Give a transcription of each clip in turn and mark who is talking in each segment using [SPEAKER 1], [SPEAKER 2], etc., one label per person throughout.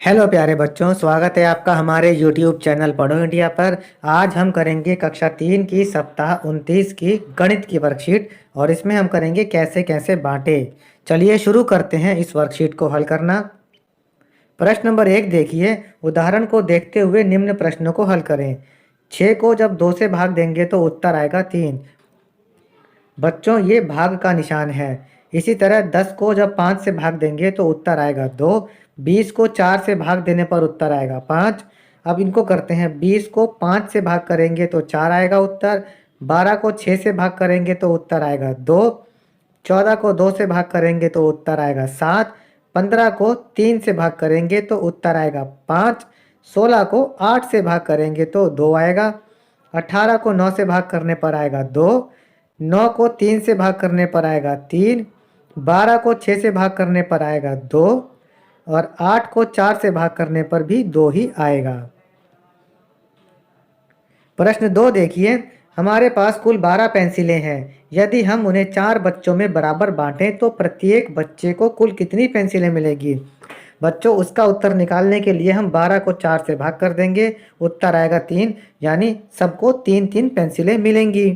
[SPEAKER 1] Hello प्यारे बच्चों, स्वागत है आपका हमारे YouTube चैनल पढ़ो इंडिया पर। आज हम करेंगे कक्षा 3 की सप्ताह 29 की गणित की वर्कशीट और इसमें हम करेंगे कैसे कैसे बांटे। चलिए शुरू करते हैं इस वर्कशीट को हल करना। प्रश्न नंबर 1 देखिए, उदाहरण को देखते हुए निम्न प्रश्नों को हल करें। 6 को जब 2 से भाग देंगे तो उत्तर आएगा 3। बच्चों ये भाग का निशान है। इसी तरह 10 को जब 5 से भाग देंगे तो उत्तर आएगा 2। 20 को 4 से भाग देने पर उत्तर आएगा 5। अब इनको करते हैं, 20 को 5 से भाग करेंगे तो 4 आएगा उत्तर। 12 को 6 से भाग करेंगे तो उत्तर आएगा 2। 14 को 2 से भाग करेंगे तो उत्तर आएगा 7। 15 को 3 से भाग करेंगे तो उत्तर आएगा 5। 16 को 8 से भाग करेंगे तो 2 आएगा। 18 को 9 से भाग करने पर आएगा 2। 9 को 3 से भाग करने पर आएगा 3। 12 को 6 से भाग करने पर आएगा 2 और 8 को 4 से भाग करने पर भी 2 ही आएगा। प्रश्न 2 देखिए, हमारे पास कुल 12 पेंसिलें हैं। यदि हम उन्हें 4 बच्चों में बराबर बांटें तो प्रत्येक बच्चे को कुल कितनी पेंसिलें मिलेगी। बच्चों उसका उत्तर निकालने के लिए हम 12 को 4 से भाग कर देंगे, उत्तर आएगा 3, यानी सबको 3-3 पेंसिलें मिलेंगी।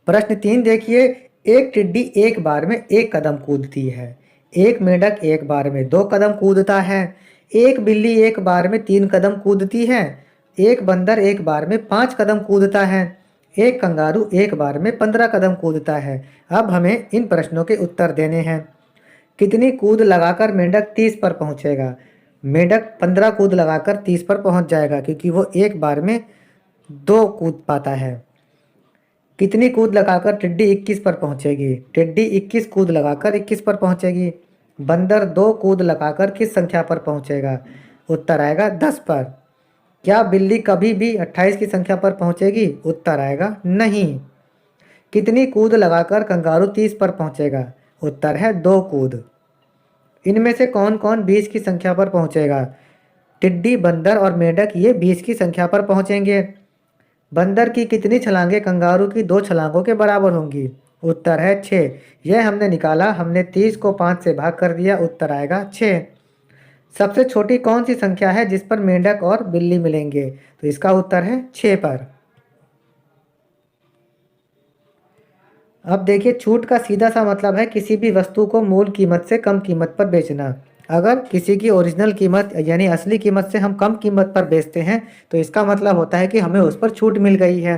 [SPEAKER 1] प्रश्न 3 देखिए, एक टिड्डी एक बार में 1 कदम कूदती है। एक मेंढक एक बार में 2 कदम कूदता है। एक बिल्ली एक बार में 3 कदम कूदती है। एक बंदर एक बार में 5 कदम कूदता है। एक कंगारू एक बार में 15 कदम कूदता है। अब हमें इन प्रश्नों के उत्तर देने हैं। कितनी कूद लगाकर मेंढक 30 पर पहुंचेगा। मेंढक 15 कूद लगाकर 30 पर पहुंच जाएगा क्योंकि वो एक बार में 2 कूद पाता है। कितनी कूद लगाकर टिड्डी 21 पर पहुंचेगी। टिड्डी 21 कूद लगाकर 21 पर पहुंचेगी। बंदर 2 कूद लगाकर किस संख्या पर पहुंचेगा। उत्तर आएगा 10 पर। क्या बिल्ली कभी भी 28 की संख्या पर पहुंचेगी। उत्तर आएगा नहीं। कितनी कूद लगाकर कंगारू 30 पर पहुंचेगा। उत्तर है 2 कूद। इनमें से कौन कौन 20 की संख्या पर पहुंचेगा। टिड्डी, बंदर और मेंढक ये 20 की संख्या पर पहुंचेंगे। बंदर की कितनी छलांगे कंगारू की 2 छलांगों के बराबर होंगी। उत्तर है 6। यह हमने निकाला, हमने 30 को 5 से भाग कर दिया, उत्तर आएगा 6। सबसे छोटी कौन सी संख्या है जिस पर मेंढक और बिल्ली मिलेंगे, तो इसका उत्तर है 6 पर। अब देखिए, छूट का सीधा सा मतलब है किसी भी वस्तु को मूल कीमत से कम कीमत पर बेचना। अगर किसी की ओरिजिनल कीमत यानी असली कीमत से हम कम कीमत पर बेचते हैं तो इसका मतलब होता है कि हमें उस पर छूट मिल गई है।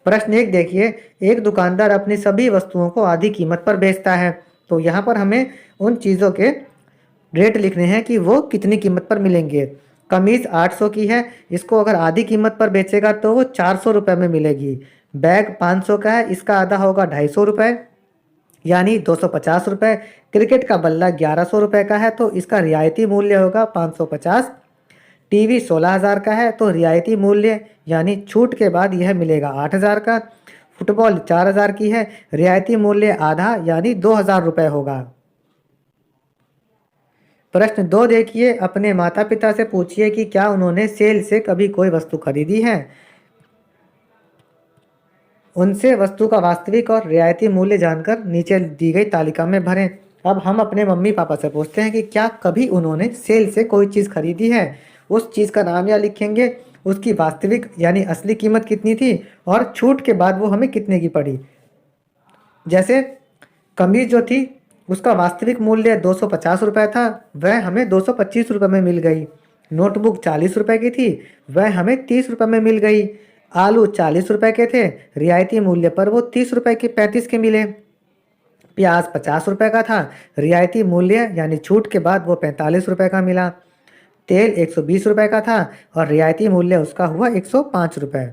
[SPEAKER 1] प्रश्न 1 देखिए, एक दुकानदार अपनी सभी वस्तुओं को आधी कीमत पर बेचता है। तो यहाँ पर हमें उन चीज़ों के रेट लिखने हैं कि वो कितनी कीमत पर मिलेंगे। कमीज़ 800 की है, इसको अगर आधी कीमत पर बेचेगा तो वो 400 रुपये में मिलेगी। बैग 500 का है, इसका आधा होगा 250 रुपये, यानी 250 रुपये। क्रिकेट का बल्ला 1100 रुपये का है तो इसका रियायती मूल्य होगा 550। टीवी 16,000 का है तो रियायती मूल्य यानी छूट के बाद यह मिलेगा 8,000 का। फुटबॉल 4,000 की है, रियायती मूल्य आधा यानी 2,000 रुपये होगा। प्रश्न 2 देखिए, अपने माता पिता से पूछिए कि क्या उन्होंने सेल से कभी कोई वस्तु खरीदी है। उनसे वस्तु का वास्तविक और रियायती मूल्य जानकर नीचे दी गई तालिका में भरें। अब हम अपने मम्मी पापा से पूछते हैं कि क्या कभी उन्होंने सेल से कोई चीज़ खरीदी है। उस चीज़ का नाम यहाँ लिखेंगे, उसकी वास्तविक यानी असली कीमत कितनी थी और छूट के बाद वो हमें कितने की पड़ी। जैसे कमीज जो थी उसका वास्तविक मूल्य 250 रुपये था, वह हमें 225 रुपये में मिल गई। नोटबुक 40 रुपये की थी, वह हमें 30 रुपये में मिल गई। आलू 40 रुपये के थे, रियायती मूल्य पर वो 30 रुपये के 35 के मिले। प्याज 50 रुपये का था, रियायती मूल्य यानी छूट के बाद वो 45 रुपये का मिला। तेल 120 रुपये का था और रियायती मूल्य उसका हुआ 105 रुपये।